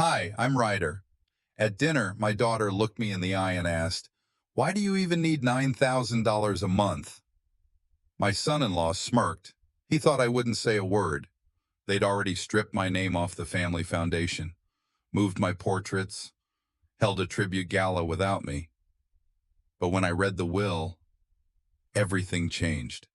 Hi, I'm Ryder. At dinner, my daughter looked me in the eye and asked, "Why do you even need $9,000 a month?" My son-in-law smirked. He thought I wouldn't say a word. They'd already stripped my name off the family foundation, moved my portraits, held a tribute gala without me. But when I read the will, everything changed.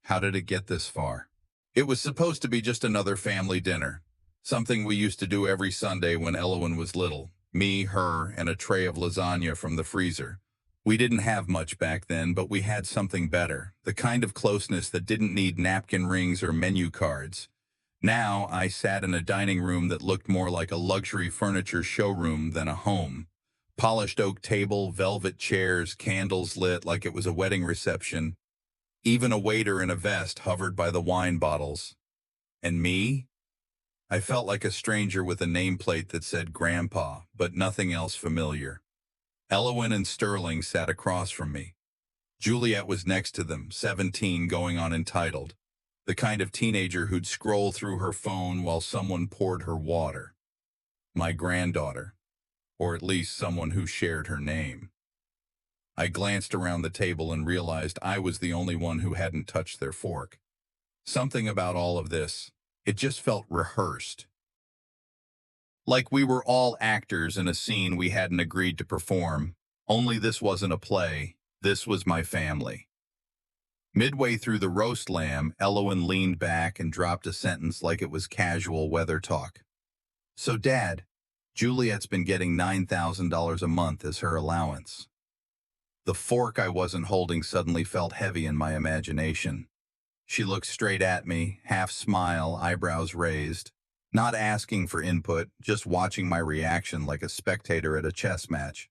How did it get this far? It was supposed to be just another family dinner, something we used to do every Sunday when Elowen was little. Me, her, and a tray of lasagna from the freezer. We didn't have much back then, but we had something better, the kind of closeness that didn't need napkin rings or menu cards. Now, I sat in a dining room that looked more like a luxury furniture showroom than a home. Polished oak table, velvet chairs, candles lit like it was a wedding reception. Even a waiter in a vest hovered by the wine bottles. And me? I felt like a stranger with a nameplate that said Grandpa, but nothing else familiar. Elowen and Sterling sat across from me. Juliet was next to them, 17, going on entitled. The kind of teenager who'd scroll through her phone while someone poured her water. My granddaughter, or at least someone who shared her name. I glanced around the table and realized I was the only one who hadn't touched their fork. Something about all of this, it just felt rehearsed. Like we were all actors in a scene we hadn't agreed to perform. Only this wasn't a play, this was my family. Midway through the roast lamb, Elowen leaned back and dropped a sentence like it was casual weather talk. "So, Dad, Juliet's been getting $9,000 a month as her allowance." The fork I wasn't holding suddenly felt heavy in my imagination. She looked straight at me, half smile, eyebrows raised. Not asking for input, just watching my reaction like a spectator at a chess match.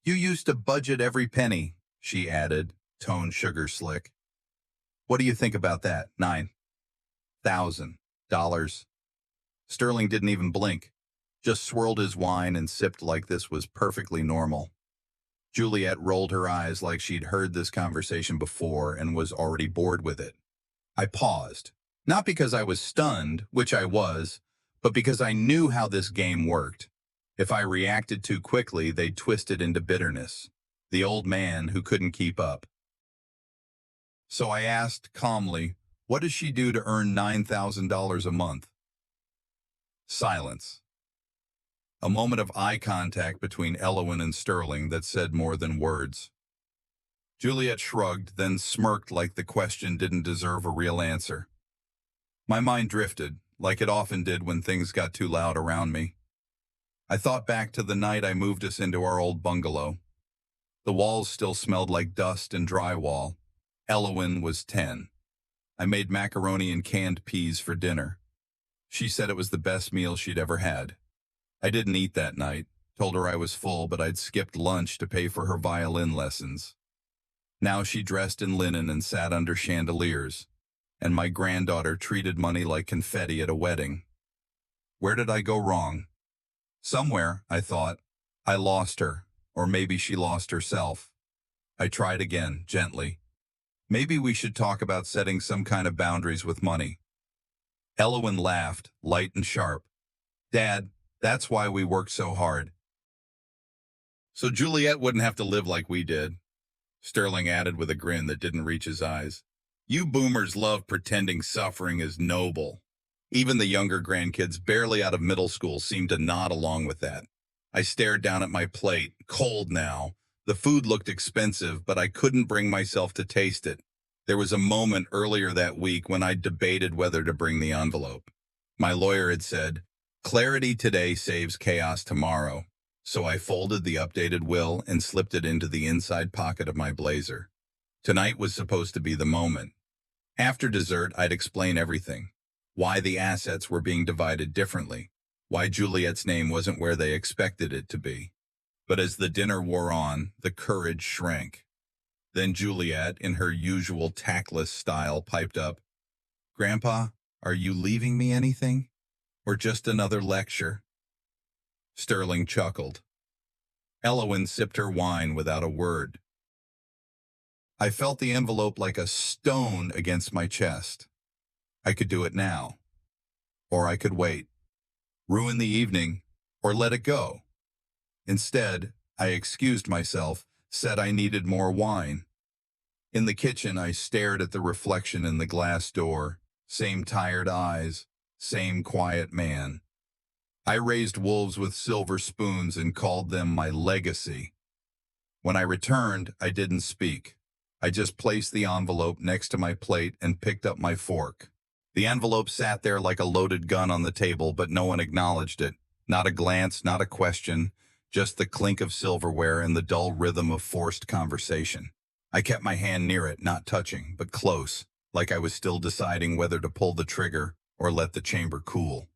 "You used to budget every penny," she added, tone sugar slick. "What do you think about that? $9,000. Sterling didn't even blink, just swirled his wine and sipped like this was perfectly normal. Juliet rolled her eyes like she'd heard this conversation before and was already bored with it. I paused, not because I was stunned, which I was, but because I knew how this game worked. If I reacted too quickly, they'd twist it into bitterness. The old man who couldn't keep up. So I asked calmly, "What does she do to earn $9,000 a month?" Silence. A moment of eye contact between Elowen and Sterling that said more than words. Juliet shrugged, then smirked like the question didn't deserve a real answer. My mind drifted, like it often did when things got too loud around me. I thought back to the night I moved us into our old bungalow. The walls still smelled like dust and drywall. Elowen was 10. I made macaroni and canned peas for dinner. She said it was the best meal she'd ever had. I didn't eat that night, told her I was full, but I'd skipped lunch to pay for her violin lessons. Now she dressed in linen and sat under chandeliers, and my granddaughter treated money like confetti at a wedding. Where did I go wrong? Somewhere, I thought. I lost her, or maybe she lost herself. I tried again, gently. "Maybe we should talk about setting some kind of boundaries with money." Elowen laughed, light and sharp. "Dad, that's why we work so hard." "So Juliet wouldn't have to live like we did," Sterling added with a grin that didn't reach his eyes. "You boomers love pretending suffering is noble." Even the younger grandkids, barely out of middle school, seemed to nod along with that. I stared down at my plate, cold now. The food looked expensive, but I couldn't bring myself to taste it. There was a moment earlier that week when I debated whether to bring the envelope. My lawyer had said, "Clarity today saves chaos tomorrow." So I folded the updated will and slipped it into the inside pocket of my blazer. Tonight was supposed to be the moment. After dessert, I'd explain everything. Why the assets were being divided differently. Why Juliet's name wasn't where they expected it to be. But as the dinner wore on, the courage shrank. Then Juliet, in her usual tactless style, piped up, "Grandpa, are you leaving me anything? Or just another lecture?" Sterling chuckled. Elowen sipped her wine without a word. I felt the envelope like a stone against my chest. I could do it now. Or I could wait. Ruin the evening, or let it go. Instead, I excused myself, said I needed more wine. In the kitchen, I stared at the reflection in the glass door. Same tired eyes, same quiet man. I raised wolves with silver spoons and called them my legacy. When I returned, I didn't speak. I just placed the envelope next to my plate and picked up my fork. The envelope sat there like a loaded gun on the table, but no one acknowledged it. Not a glance, not a question, just the clink of silverware and the dull rhythm of forced conversation. I kept my hand near it, not touching, but close, like I was still deciding whether to pull the trigger or let the chamber cool.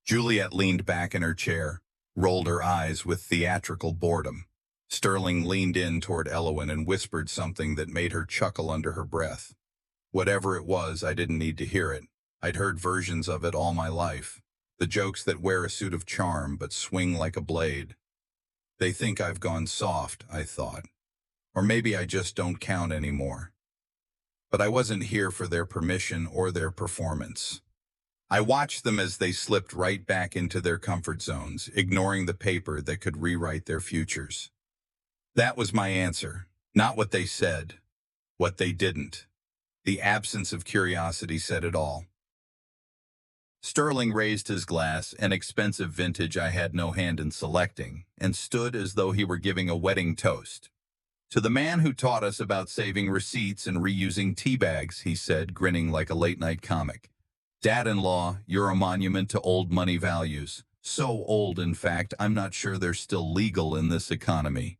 Juliet leaned back in her chair, rolled her eyes with theatrical boredom. Sterling leaned in toward Elowen and whispered something that made her chuckle under her breath. Whatever it was, I didn't need to hear it. I'd heard versions of it all my life. The jokes that wear a suit of charm but swing like a blade. They think I've gone soft, I thought. Or maybe I just don't count anymore. But I wasn't here for their permission or their performance. I watched them as they slipped right back into their comfort zones, ignoring the paper that could rewrite their futures. That was my answer. Not what they said, what they didn't. The absence of curiosity said it all. Sterling raised his glass, an expensive vintage I had no hand in selecting, and stood as though he were giving a wedding toast. To the man who taught us about saving receipts and reusing tea bags, he said, grinning like a late-night comic. Dad-in-law, you're a monument to old money values. So old, in fact, I'm not sure they're still legal in this economy.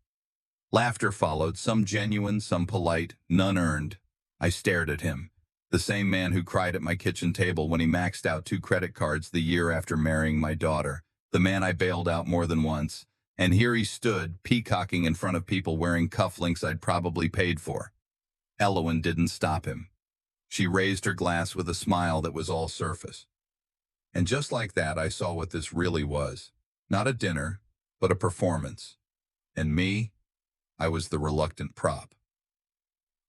Laughter followed, some genuine, some polite, none earned. I stared at him. The same man who cried at my kitchen table when he maxed out 2 credit cards the year after marrying my daughter. The man I bailed out more than once. And here he stood, peacocking in front of people wearing cufflinks I'd probably paid for. Elowen didn't stop him. She raised her glass with a smile that was all surface. And just like that, I saw what this really was. Not a dinner, but a performance. And me, I was the reluctant prop.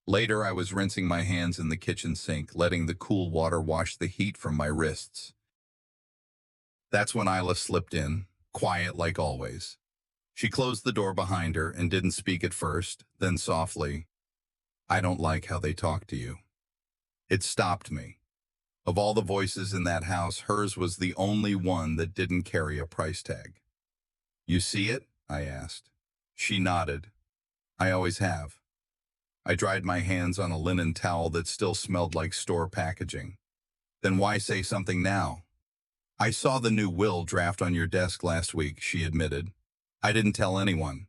Later, I was rinsing my hands in the kitchen sink, letting the cool water wash the heat from my wrists. That's when Isla slipped in, quiet like always. She closed the door behind her and didn't speak at first, then softly, "I don't like how they talk to you." It stopped me. Of all the voices in that house, hers was the only one that didn't carry a price tag. "You see it?" I asked. She nodded. "I always have." I dried my hands on a linen towel that still smelled like store packaging. "Then why say something now?" "I saw the new will draft on your desk last week," she admitted. "I didn't tell anyone."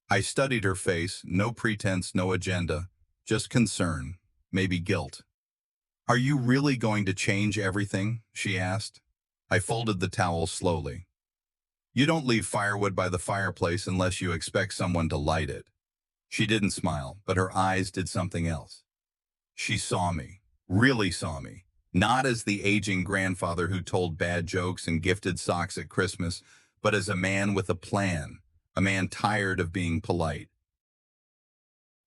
I studied her face, no pretense, no agenda, just concern, maybe guilt. "Are you really going to change everything?" she asked. I folded the towel slowly. "You don't leave firewood by the fireplace unless you expect someone to light it." She didn't smile, but her eyes did something else. She saw me, really saw me, not as the aging grandfather who told bad jokes and gifted socks at Christmas, but as a man with a plan, a man tired of being polite.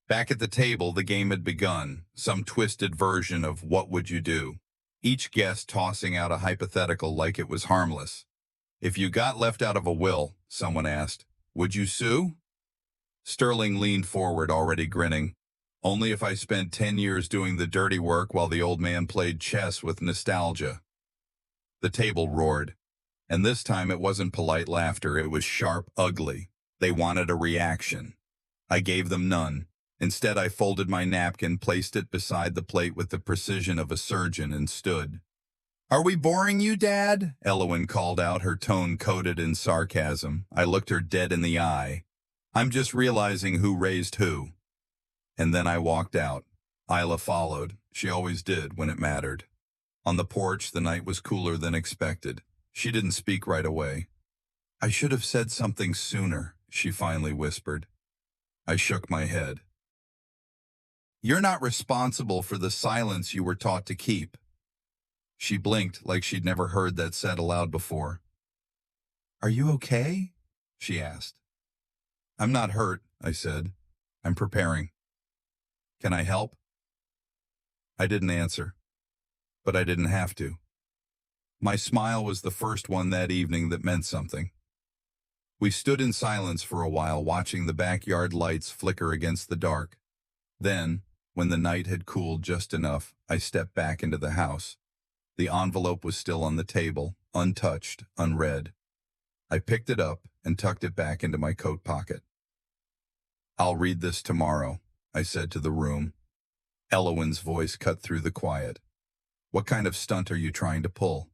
Back at the table, the game had begun, some twisted version of what would you do, each guest tossing out a hypothetical like it was harmless. "If you got left out of a will," someone asked, "would you sue?" Sterling leaned forward, already grinning. "Only if I spent 10 years doing the dirty work while the old man played chess with nostalgia." The table roared. And this time it wasn't polite laughter, it was sharp, ugly. They wanted a reaction. I gave them none. Instead, I folded my napkin, placed it beside the plate with the precision of a surgeon, and stood. "Are we boring you, Dad?" Elowen called out, her tone coated in sarcasm. I looked her dead in the eye. "I'm just realizing who raised who." And then I walked out. Isla followed. She always did when it mattered. On the porch, the night was cooler than expected. She didn't speak right away. "I should have said something sooner," she finally whispered. I shook my head. "You're not responsible for the silence you were taught to keep." She blinked like she'd never heard that said aloud before. "Are you okay?" she asked. "I'm not hurt," I said. "I'm preparing." "Can I help?" I didn't answer, but I didn't have to. My smile was the first one that evening that meant something. We stood in silence for a while, watching the backyard lights flicker against the dark. Then, when the night had cooled just enough, I stepped back into the house. The envelope was still on the table, untouched, unread. I picked it up and tucked it back into my coat pocket. "I'll read this tomorrow," I said to the room. Elowen's voice cut through the quiet. "What kind of stunt are you trying to pull?"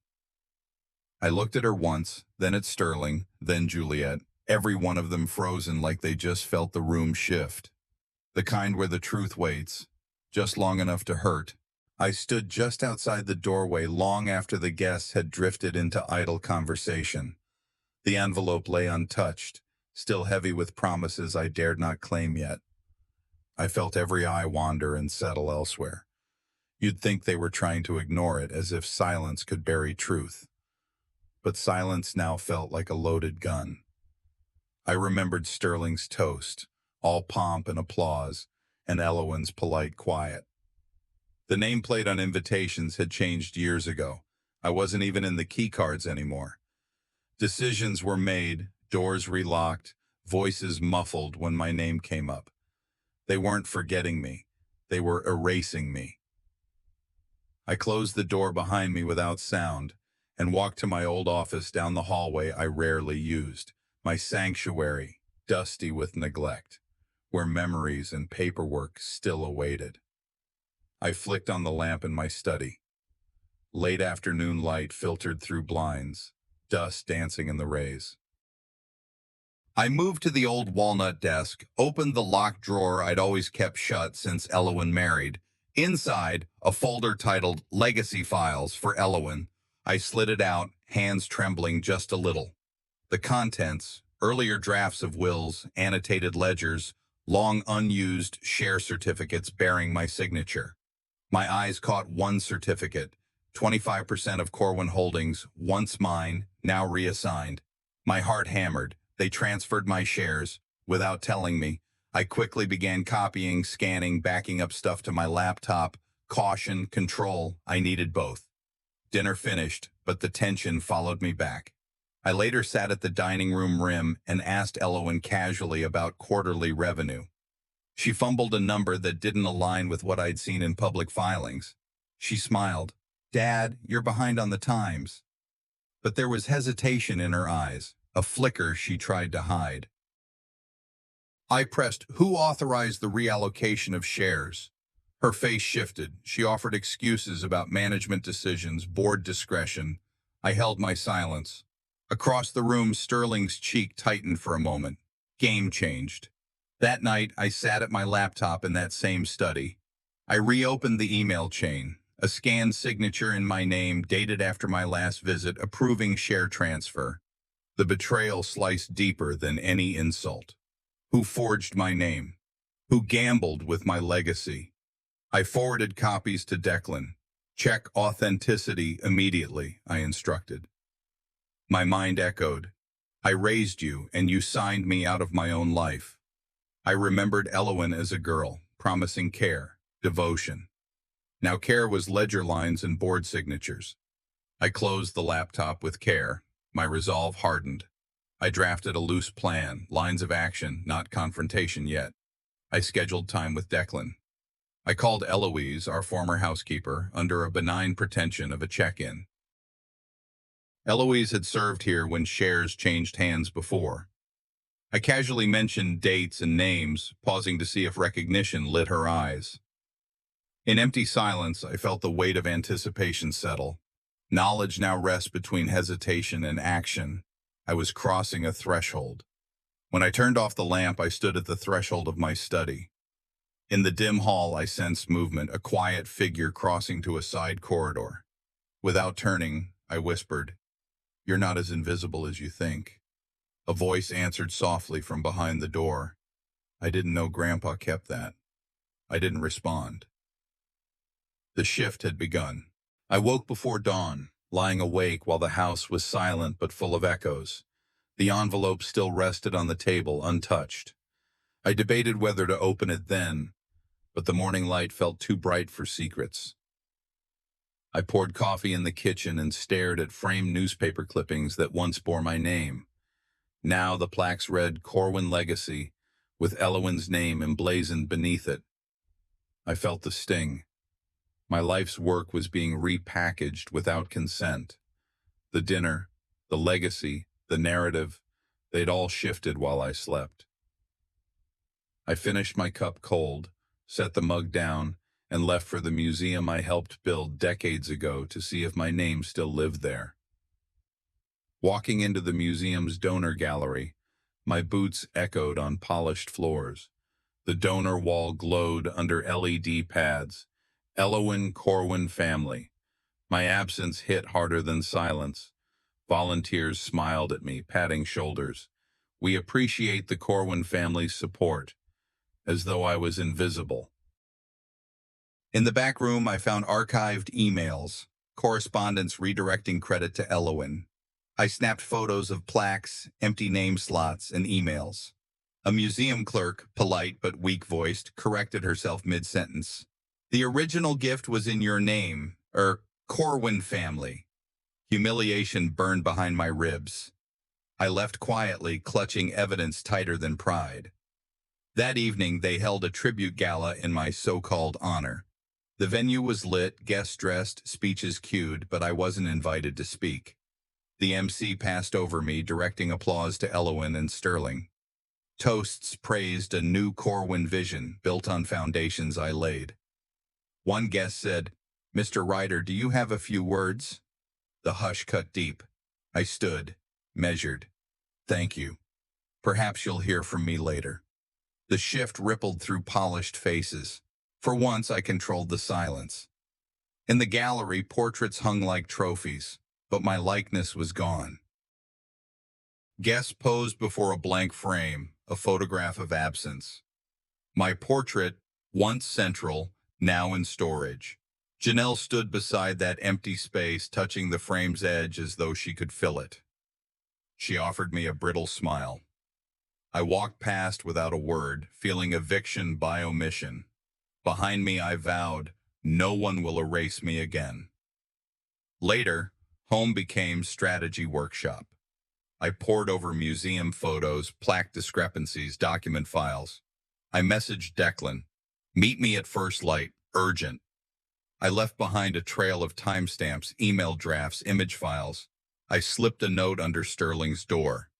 I looked at her once, then at Sterling, then Juliet, every one of them frozen like they just felt the room shift. The kind where the truth waits, just long enough to hurt. I stood just outside the doorway long after the guests had drifted into idle conversation. The envelope lay untouched, still heavy with promises I dared not claim yet. I felt every eye wander and settle elsewhere. You'd think they were trying to ignore it, as if silence could bury truth. But silence now felt like a loaded gun. I remembered Sterling's toast, all pomp and applause, and Elowen's polite quiet. The nameplate on invitations had changed years ago. I wasn't even in the keycards anymore. Decisions were made, doors relocked, voices muffled when my name came up. They weren't forgetting me. They were erasing me. I closed the door behind me without sound and walked to my old office down the hallway I rarely used, my sanctuary, dusty with neglect, where memories and paperwork still awaited. I flicked on the lamp in my study. Late afternoon light filtered through blinds, dust dancing in the rays. I moved to the old walnut desk, opened the locked drawer I'd always kept shut since Elowen married. Inside, a folder titled Legacy Files for Elowen. I slid it out, hands trembling just a little. The contents, earlier drafts of wills, annotated ledgers, long unused share certificates bearing my signature. My eyes caught one certificate, 25% of Corwin Holdings, once mine, now reassigned. My heart hammered. They transferred my shares. Without telling me, I quickly began copying, scanning, backing up stuff to my laptop. Caution, control, I needed both. Dinner finished, but the tension followed me back. I later sat at the dining room rim and asked Elowen casually about quarterly revenue. She fumbled a number that didn't align with what I'd seen in public filings. She smiled. "Dad, you're behind on the times." But there was hesitation in her eyes, a flicker she tried to hide. I pressed, "Who authorized the reallocation of shares?" Her face shifted. She offered excuses about management decisions, board discretion. I held my silence. Across the room, Sterling's cheek tightened for a moment. Game changed. That night, I sat at my laptop in that same study. I reopened the email chain, a scanned signature in my name dated after my last visit approving share transfer. The betrayal sliced deeper than any insult. Who forged my name? Who gambled with my legacy? I forwarded copies to Declan. "Check authenticity immediately," I instructed. My mind echoed. "I raised you, and you signed me out of my own life." I remembered Elowen as a girl, promising care, devotion. Now care was ledger lines and board signatures. I closed the laptop with care. My resolve hardened. I drafted a loose plan, lines of action, not confrontation yet. I scheduled time with Declan. I called Eloise, our former housekeeper, under a benign pretension of a check-in. Eloise had served here when shares changed hands before. I casually mentioned dates and names, pausing to see if recognition lit her eyes. In empty silence, I felt the weight of anticipation settle. Knowledge now rests between hesitation and action. I was crossing a threshold. When I turned off the lamp, I stood at the threshold of my study. In the dim hall, I sensed movement, a quiet figure crossing to a side corridor. Without turning, I whispered, "You're not as invisible as you think." A voice answered softly from behind the door. I didn't know Grandpa kept that. I didn't respond. The shift had begun. I woke before dawn, lying awake while the house was silent but full of echoes. The envelope still rested on the table, untouched. I debated whether to open it then, but the morning light felt too bright for secrets. I poured coffee in the kitchen and stared at framed newspaper clippings that once bore my name. Now the plaques read Corwin Legacy, with Elowen's name emblazoned beneath it. I felt the sting. My life's work was being repackaged without consent. The dinner, the legacy, the narrative, they'd all shifted while I slept. I finished my cup cold, set the mug down, and left for the museum I helped build decades ago to see if my name still lived there. Walking into the museum's donor gallery, my boots echoed on polished floors. The donor wall glowed under LED pads. Elowen Corwin family. My absence hit harder than silence. Volunteers smiled at me, patting shoulders. We appreciate the Corwin family's support, as though I was invisible. In the back room, I found archived emails, correspondence redirecting credit to Elowen. I snapped photos of plaques, empty name slots, and emails. A museum clerk, polite but weak-voiced, corrected herself mid-sentence. The original gift was in your name, Corwin family. Humiliation burned behind my ribs. I left quietly, clutching evidence tighter than pride. That evening, they held a tribute gala in my so-called honor. The venue was lit, guests dressed, speeches cued, but I wasn't invited to speak. The MC passed over me, directing applause to Elowen and Sterling. Toasts praised a new Corwin vision built on foundations I laid. One guest said, "Mr. Ryder, do you have a few words?" The hush cut deep. I stood, measured. "Thank you. Perhaps you'll hear from me later." The shift rippled through polished faces. For once, I controlled the silence. In the gallery, portraits hung like trophies, but my likeness was gone. Guests posed before a blank frame, a photograph of absence. My portrait, once central, now in storage. Janelle stood beside that empty space, touching the frame's edge as though she could fill it. She offered me a brittle smile. I walked past without a word, feeling eviction by omission. Behind me, I vowed, no one will erase me again. Later, home became strategy workshop. I pored over museum photos, plaque discrepancies, document files. I messaged Declan, "Meet me at first light, urgent." I left behind a trail of timestamps, email drafts, image files. I slipped a note under Sterling's door.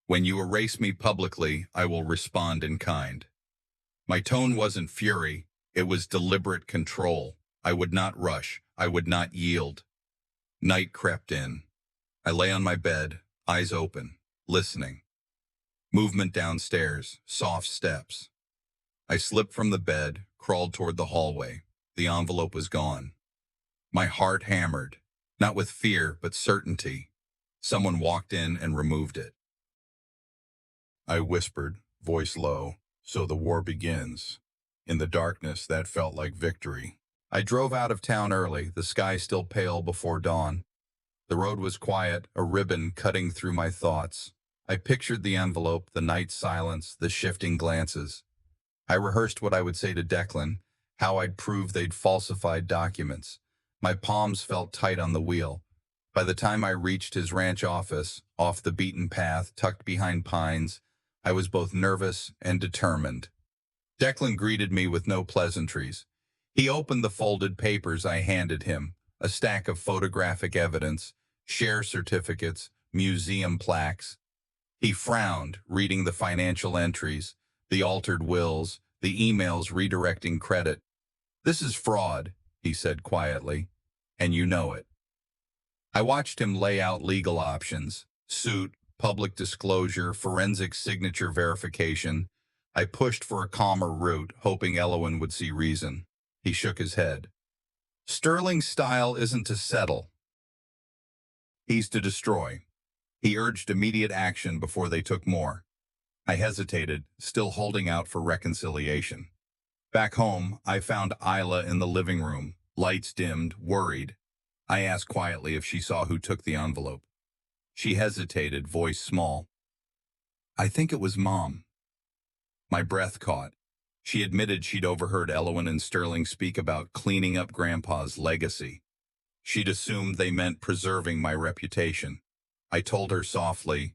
"When you erase me publicly, I will respond in kind." My tone wasn't fury, it was deliberate control. I would not rush, I would not yield. Night crept in. I lay on my bed, eyes open, listening. Movement downstairs, soft steps. I slipped from the bed, crawled toward the hallway. The envelope was gone. My heart hammered, not with fear, but certainty. Someone walked in and removed it. I whispered, voice low, "So the war begins." In the darkness, that felt like victory. I drove out of town early, the sky still pale before dawn. The road was quiet, a ribbon cutting through my thoughts. I pictured the envelope, the night silence, the shifting glances. I rehearsed what I would say to Declan, how I'd prove they'd falsified documents. My palms felt tight on the wheel. By the time I reached his ranch office, off the beaten path, tucked behind pines, I was both nervous and determined. Declan greeted me with no pleasantries. He opened the folded papers I handed him, a stack of photographic evidence, share certificates, museum plaques. He frowned, reading the financial entries, the altered wills, the emails redirecting credit. "This is fraud," he said quietly, "and you know it." I watched him lay out legal options, suit, public disclosure, forensic signature verification. I pushed for a calmer route, hoping Elowen would see reason. He shook his head. "Sterling's style isn't to settle. He's to destroy." He urged immediate action before they took more. I hesitated, still holding out for reconciliation. Back home, I found Isla in the living room, lights dimmed, worried. I asked quietly if she saw who took the envelope. She hesitated, voice small. "I think it was Mom." My breath caught. She admitted she'd overheard Elowen and Sterling speak about cleaning up Grandpa's legacy. She'd assumed they meant preserving my reputation. I told her softly,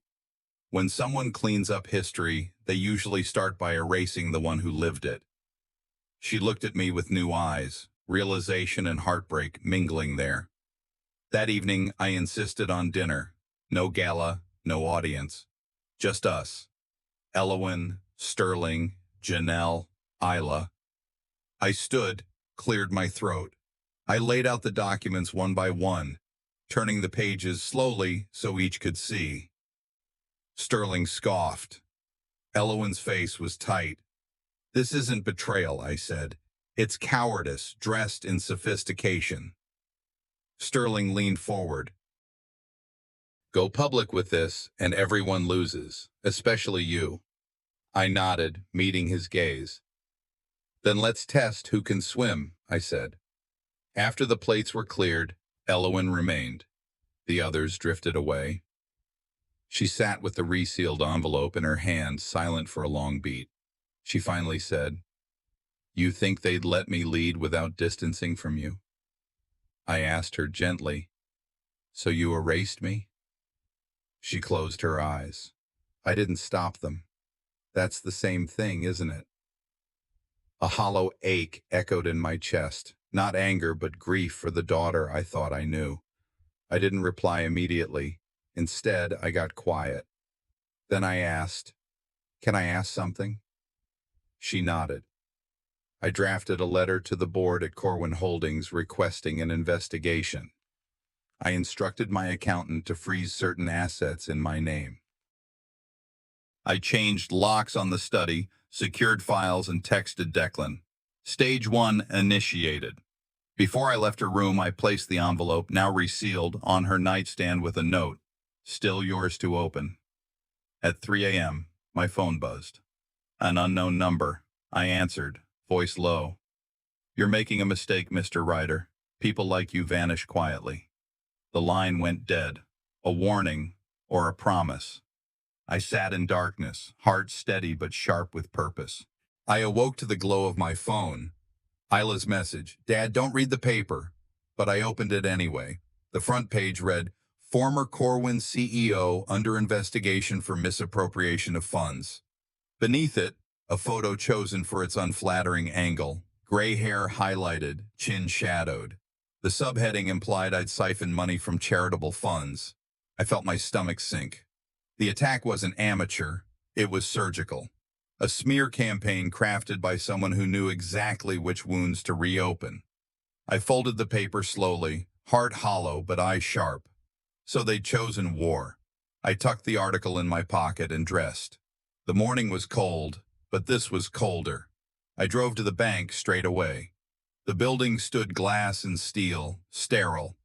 When someone cleans up history, they usually start by erasing the one who lived it. She looked at me with new eyes, realization and heartbreak mingling there. That evening, I insisted on dinner. No gala, no audience. Just us. Elowen, Sterling, Janelle, Isla. I stood, cleared my throat. I laid out the documents one by one, turning the pages slowly so each could see. Sterling scoffed. Elowen's face was tight. "This isn't betrayal," I said. "It's cowardice dressed in sophistication." Sterling leaned forward. "Go public with this, and everyone loses, especially you." I nodded, meeting his gaze. "Then let's test who can swim," I said. After the plates were cleared, Elowen remained. The others drifted away. She sat with the resealed envelope in her hand, silent for a long beat. She finally said, "You think they'd let me lead without distancing from you?" I asked her gently, "So you erased me?" She closed her eyes. "I didn't stop them. That's the same thing, isn't it?" A hollow ache echoed in my chest, not anger but grief for the daughter I thought I knew. I didn't reply immediately. Instead, I got quiet. Then I asked, "Can I ask something?" She nodded. I drafted a letter to the board at Corwin Holdings requesting an investigation. I instructed my accountant to freeze certain assets in my name. I changed locks on the study, secured files, and texted Declan. Stage 1 initiated. Before I left her room, I placed the envelope, now resealed, on her nightstand with a note, "Still yours to open." At 3 a.m., my phone buzzed. An unknown number. I answered, voice low. "You're making a mistake, Mr. Ryder. People like you vanish quietly." The line went dead. A warning or a promise. I sat in darkness, heart steady but sharp with purpose. I awoke to the glow of my phone. Isla's message, "Dad, don't read the paper." But I opened it anyway. The front page read, "Former Corwin CEO under investigation for misappropriation of funds." Beneath it, a photo chosen for its unflattering angle, gray hair highlighted, chin shadowed. The subheading implied I'd siphoned money from charitable funds. I felt my stomach sink. The attack wasn't amateur, it was surgical. A smear campaign crafted by someone who knew exactly which wounds to reopen. I folded the paper slowly, heart hollow but eye sharp. So they'd chosen war. I tucked the article in my pocket and dressed. The morning was cold, but this was colder. I drove to the bank straight away. The building stood glass and steel, sterile.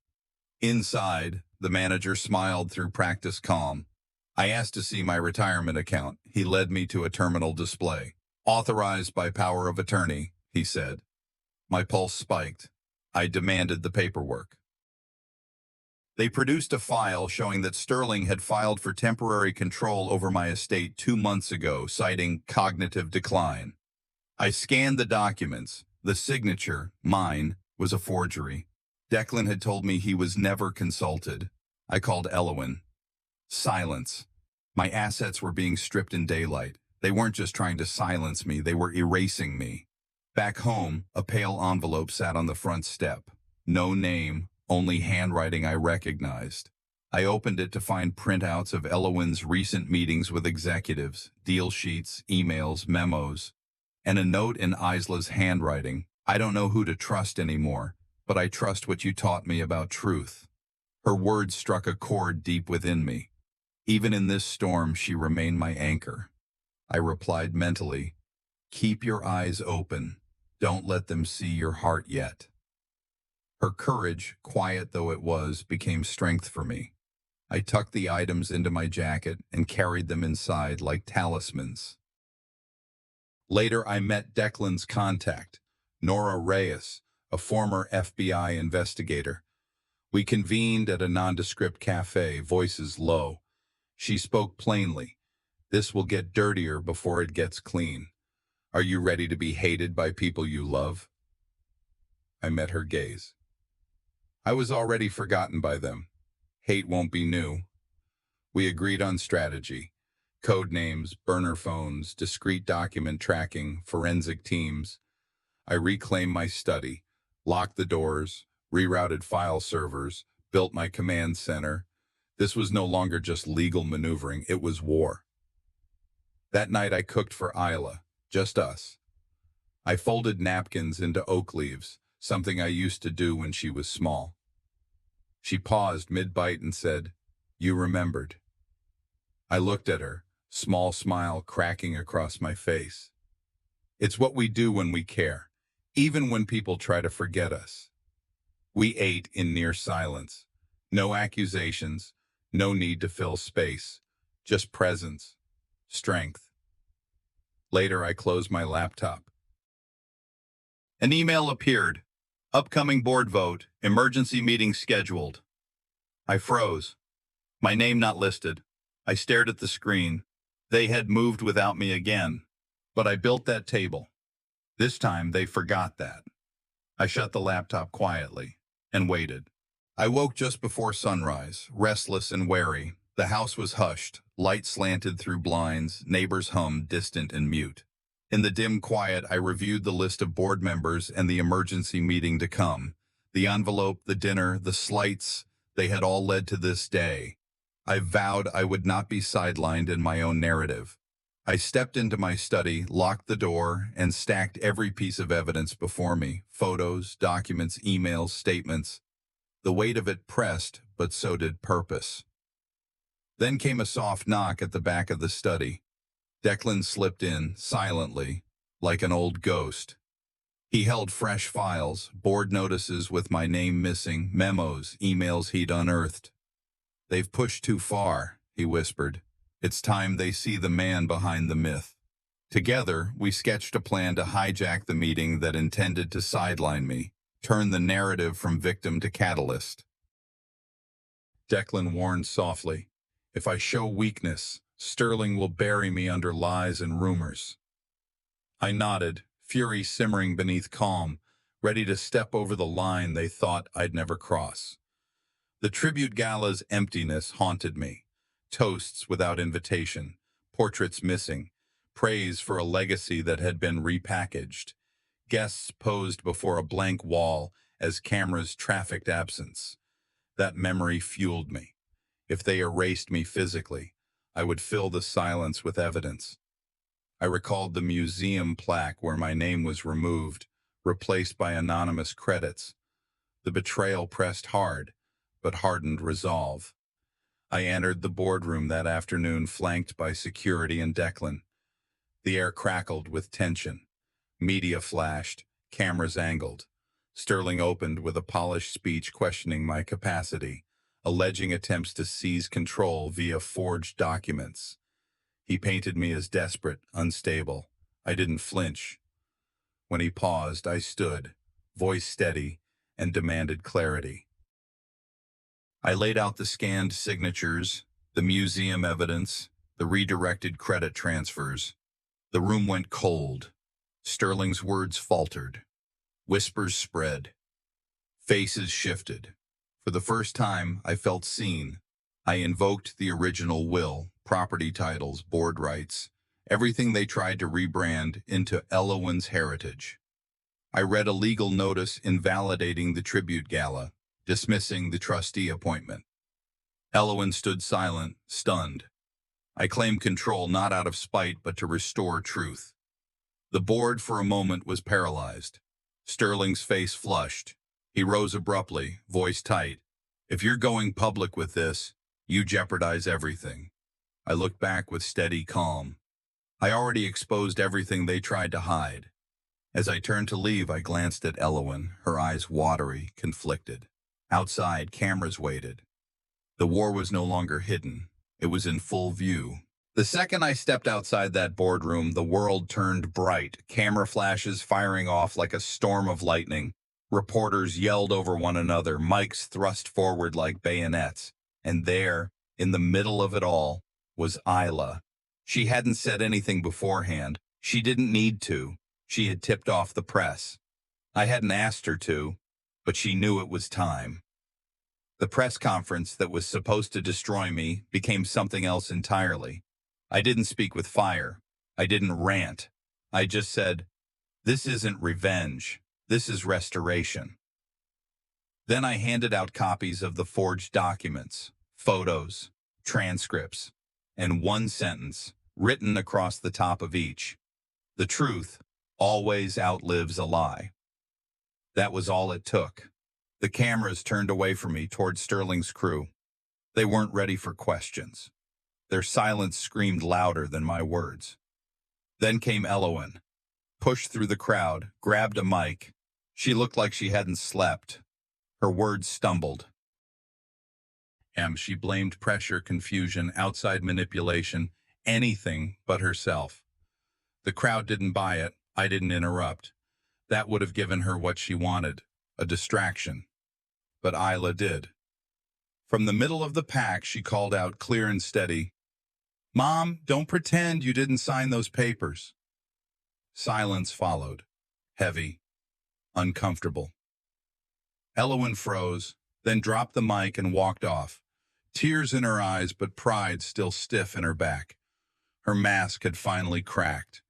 Inside, the manager smiled through practiced calm. I asked to see my retirement account. He led me to a terminal display. "Authorized by power of attorney," he said. My pulse spiked. I demanded the paperwork. They produced a file showing that Sterling had filed for temporary control over my estate 2 months ago, citing cognitive decline. I scanned the documents. The signature, mine, was a forgery. Declan had told me he was never consulted. I called Elowen. Silence. My assets were being stripped in daylight. They weren't just trying to silence me, they were erasing me. Back home, a pale envelope sat on the front step. No name, only handwriting I recognized. I opened it to find printouts of Elowen's recent meetings with executives, deal sheets, emails, memos, and a note in Isla's handwriting. "I don't know who to trust anymore, but I trust what you taught me about truth." Her words struck a chord deep within me. Even in this storm, she remained my anchor. I replied mentally, "Keep your eyes open. Don't let them see your heart yet." Her courage, quiet though it was, became strength for me. I tucked the items into my jacket and carried them inside like talismans. Later, I met Declan's contact, Nora Reyes, a former FBI investigator. We convened at a nondescript cafe, voices low. She spoke plainly. "This will get dirtier before it gets clean. Are you ready to be hated by people you love?" I met her gaze. I was already forgotten by them. Hate won't be new. We agreed on strategy. Code names, burner phones, discrete document tracking, forensic teams. I reclaimed my study, locked the doors, rerouted file servers, built my command center. This was no longer just legal maneuvering, it was war. That night I cooked for Isla, just us. I folded napkins into oak leaves, something I used to do when she was small. She paused mid-bite and said, "You remembered." I looked at her, small smile cracking across my face. It's what we do when we care, even when people try to forget us. We ate in near silence. No accusations, no need to fill space, just presence, strength. Later, I closed my laptop. An email appeared. Upcoming board vote, emergency meeting scheduled. I froze. My name not listed. I stared at the screen. They had moved without me again. But I built that table. This time, they forgot that. I shut the laptop quietly and waited. I woke just before sunrise, restless and wary. The house was hushed, light slanted through blinds, neighbors hummed, distant and mute. In the dim quiet, I reviewed the list of board members and the emergency meeting to come. The envelope, the dinner, the slights, they had all led to this day. I vowed I would not be sidelined in my own narrative. I stepped into my study, locked the door, and stacked every piece of evidence before me. Photos, documents, emails, statements. The weight of it pressed, but so did purpose. Then came a soft knock at the back of the study. Declan slipped in, silently, like an old ghost. He held fresh files, board notices with my name missing, memos, emails he'd unearthed. "They've pushed too far," he whispered. "It's time they see the man behind the myth." Together, we sketched a plan to hijack the meeting that intended to sideline me, turn the narrative from victim to catalyst. Declan warned softly, "If I show weakness, Sterling will bury me under lies and rumors." I nodded, fury simmering beneath calm, ready to step over the line they thought I'd never cross. The tribute gala's emptiness haunted me. Toasts without invitation, portraits missing, praise for a legacy that had been repackaged. Guests posed before a blank wall as cameras trafficked absence. That memory fueled me. If they erased me physically, I would fill the silence with evidence. I recalled the museum plaque where my name was removed, replaced by anonymous credits. The betrayal pressed hard, but hardened resolve. I entered the boardroom that afternoon flanked by security and Declan. The air crackled with tension. Media flashed, cameras angled. Sterling opened with a polished speech questioning my capacity, alleging attempts to seize control via forged documents. He painted me as desperate, unstable. I didn't flinch. When he paused, I stood, voice steady, and demanded clarity. I laid out the scanned signatures, the museum evidence, the redirected credit transfers. The room went cold. Sterling's words faltered. Whispers spread. Faces shifted. For the first time, I felt seen. I invoked the original will, property titles, board rights, everything they tried to rebrand into Allowance heritage. I read a legal notice invalidating the tribute gala, dismissing the trustee appointment. Allowance stood silent, stunned. I claimed control not out of spite but to restore truth. The board for a moment was paralyzed. Sterling's face flushed. He rose abruptly, voice tight. "If you're going public with this, you jeopardize everything." I looked back with steady calm. I already exposed everything they tried to hide. As I turned to leave, I glanced at Elowen, her eyes watery, conflicted. Outside, cameras waited. The war was no longer hidden. It was in full view. The second I stepped outside that boardroom, the world turned bright, camera flashes firing off like a storm of lightning. Reporters yelled over one another, mics thrust forward like bayonets. And there, in the middle of it all, was Isla. She hadn't said anything beforehand. She didn't need to. She had tipped off the press. I hadn't asked her to, but she knew it was time. The press conference that was supposed to destroy me became something else entirely. I didn't speak with fire. I didn't rant. I just said, "This isn't revenge. This is restoration." Then I handed out copies of the forged documents, photos, transcripts, and one sentence written across the top of each. The truth always outlives a lie. That was all it took. The cameras turned away from me toward Sterling's crew. They weren't ready for questions. Their silence screamed louder than my words. Then came Elowen, pushed through the crowd, grabbed a mic. She looked like she hadn't slept. Her words stumbled. She blamed pressure, confusion, outside manipulation, anything but herself. The crowd didn't buy it. I didn't interrupt. That would have given her what she wanted, a distraction. But Isla did. From the middle of the pack, she called out clear and steady, "Mom, don't pretend you didn't sign those papers." Silence followed, heavy, uncomfortable. Elowen froze, then dropped the mic and walked off, tears in her eyes but pride still stiff in her back. Her mask had finally cracked,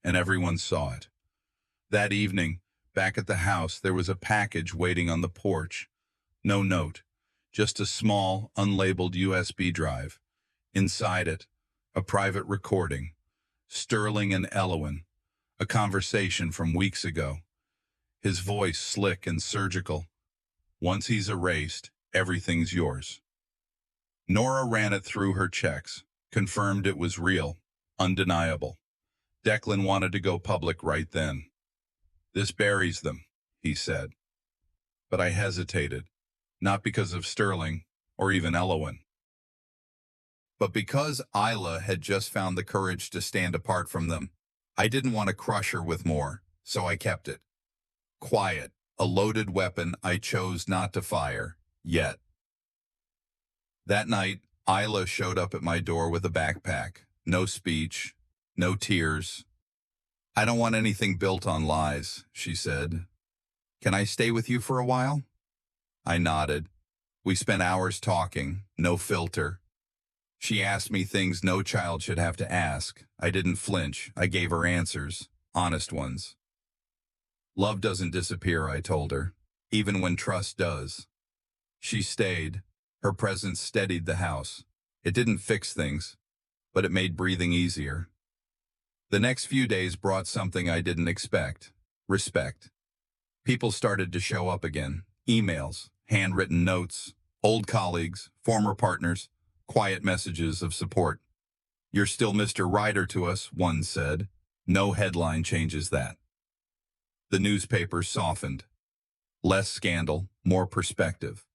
and everyone saw it. That evening, back at the house, there was a package waiting on the porch. No note, just a small, unlabeled USB drive. Inside it, a private recording. Sterling and Elowen, a conversation from weeks ago. His voice slick and surgical. "Once he's erased, everything's yours." Nora ran it through her checks, confirmed it was real, undeniable. Declan wanted to go public right then. "This buries them," he said. But I hesitated, not because of Sterling or even Elowen, but because Isla had just found the courage to stand apart from them. I didn't want to crush her with more, so I kept it. Quiet, a loaded weapon I chose not to fire, yet. That night, Isla showed up at my door with a backpack. No speech, no tears. "I don't want anything built on lies," she said. "Can I stay with you for a while?" I nodded. We spent hours talking, no filter. She asked me things no child should have to ask. I didn't flinch. I gave her answers, honest ones. "Love doesn't disappear," I told her, "even when trust does." She stayed. Her presence steadied the house. It didn't fix things, but it made breathing easier. The next few days brought something I didn't expect: respect. People started to show up again. Emails, handwritten notes, old colleagues, former partners, quiet messages of support. "You're still Mr. Ryder to us," one said. No headline changes that. The newspaper softened. Less scandal, more perspective.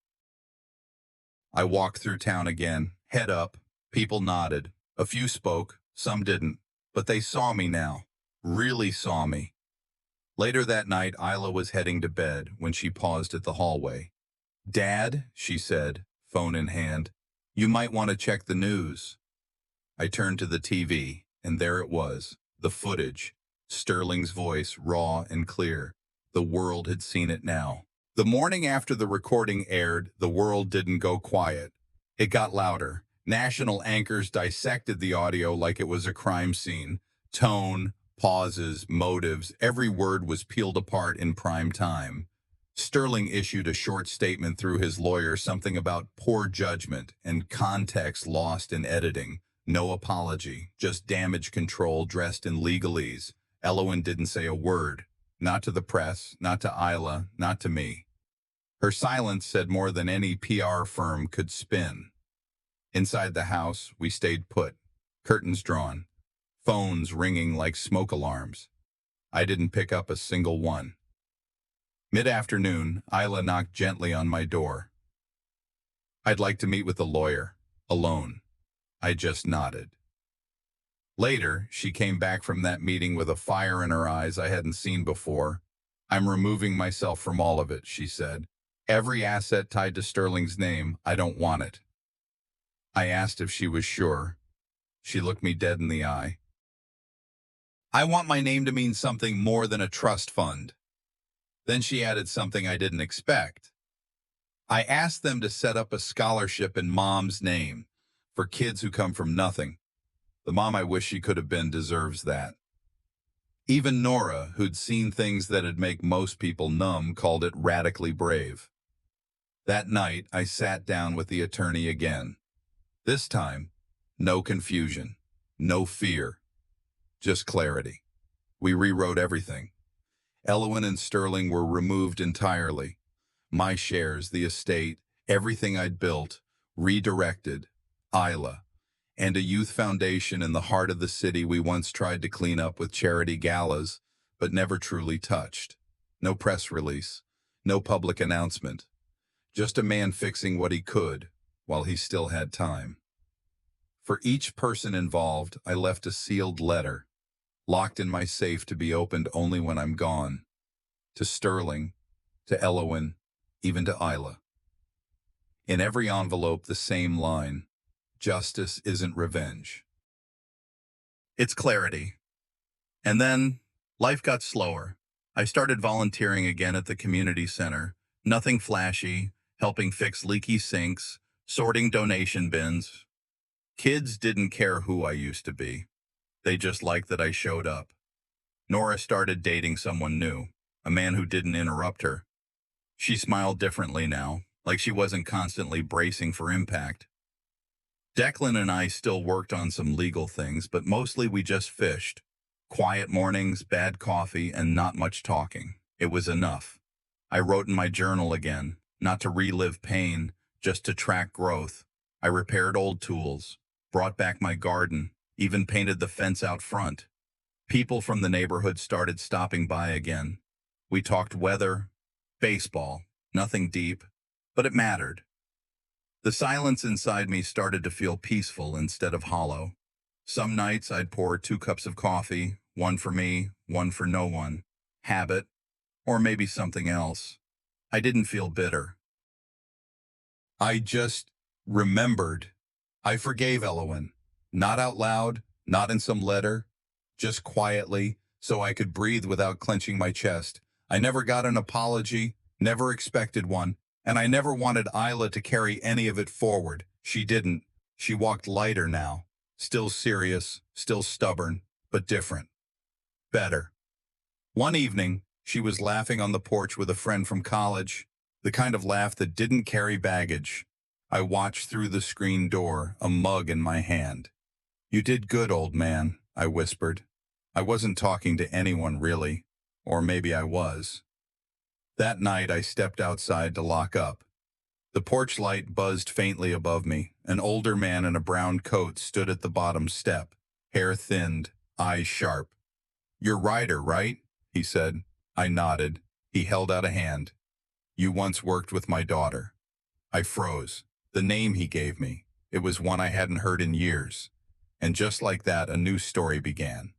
I walked through town again, head up. People nodded. A few spoke, some didn't. But they saw me now. Really saw me. Later that night, Isla was heading to bed when she paused at the hallway. "Dad," she said, phone in hand, "you might want to check the news." I turned to the TV, and there it was, the footage. Sterling's voice, raw and clear. The world had seen it now. The morning after the recording aired, the world didn't go quiet. It got louder. National anchors dissected the audio like it was a crime scene. Tone, pauses, motives, every word was peeled apart in prime time. Sterling issued a short statement through his lawyer, something about poor judgment and context lost in editing. No apology, just damage control dressed in legalese. Elowen didn't say a word. Not to the press, not to Isla, not to me. Her silence said more than any PR firm could spin. Inside the house, we stayed put, curtains drawn, phones ringing like smoke alarms. I didn't pick up a single one. Mid-afternoon, Isla knocked gently on my door. "I'd like to meet with a lawyer, alone." I just nodded. Later, she came back from that meeting with a fire in her eyes I hadn't seen before. "I'm removing myself from all of it," she said. "Every asset tied to Sterling's name, I don't want it." I asked if she was sure. She looked me dead in the eye. "I want my name to mean something more than a trust fund." Then she added something I didn't expect. "I asked them to set up a scholarship in Mom's name for kids who come from nothing. The mom I wish she could have been deserves that. Even Nora, who'd seen things that'd make most people numb, called it radically brave. That night, I sat down with the attorney again. This time, no confusion, no fear, just clarity. We rewrote everything. Elwyn and Sterling were removed entirely. My shares, the estate, everything I'd built, redirected. Isla, and a youth foundation in the heart of the city we once tried to clean up with charity galas, but never truly touched. No press release, no public announcement. Just a man fixing what he could, while he still had time. For each person involved, I left a sealed letter, locked in my safe to be opened only when I'm gone. To Sterling, to Elwyn, even to Isla. In every envelope, the same line: justice isn't revenge. It's clarity. And then, life got slower. I started volunteering again at the community center. Nothing flashy, helping fix leaky sinks, sorting donation bins. Kids didn't care who I used to be. They just liked that I showed up. Nora started dating someone new, a man who didn't interrupt her. She smiled differently now, like she wasn't constantly bracing for impact. Declan and I still worked on some legal things, but mostly we just fished. Quiet mornings, bad coffee, and not much talking. It was enough. I wrote in my journal again, not to relive pain, just to track growth. I repaired old tools, brought back my garden, even painted the fence out front. People from the neighborhood started stopping by again. We talked weather, baseball, nothing deep, but it mattered. The silence inside me started to feel peaceful instead of hollow. Some nights I'd pour 2 cups of coffee, one for me, one for no one. Habit, or maybe something else. I didn't feel bitter. I just remembered. I forgave Elwyn. Not out loud, not in some letter, just quietly, so I could breathe without clenching my chest. I never got an apology, never expected one. And I never wanted Isla to carry any of it forward. She didn't. She walked lighter now. Still serious, still stubborn, but different. Better. One evening, she was laughing on the porch with a friend from college, the kind of laugh that didn't carry baggage. I watched through the screen door, a mug in my hand. "You did good, old man," I whispered. I wasn't talking to anyone really, or maybe I was. That night, I stepped outside to lock up. The porch light buzzed faintly above me. An older man in a brown coat stood at the bottom step, hair thinned, eyes sharp. "You're Ryder, right?" he said. I nodded. He held out a hand. "You once worked with my daughter." I froze. The name he gave me, it was one I hadn't heard in years. And just like that, a new story began.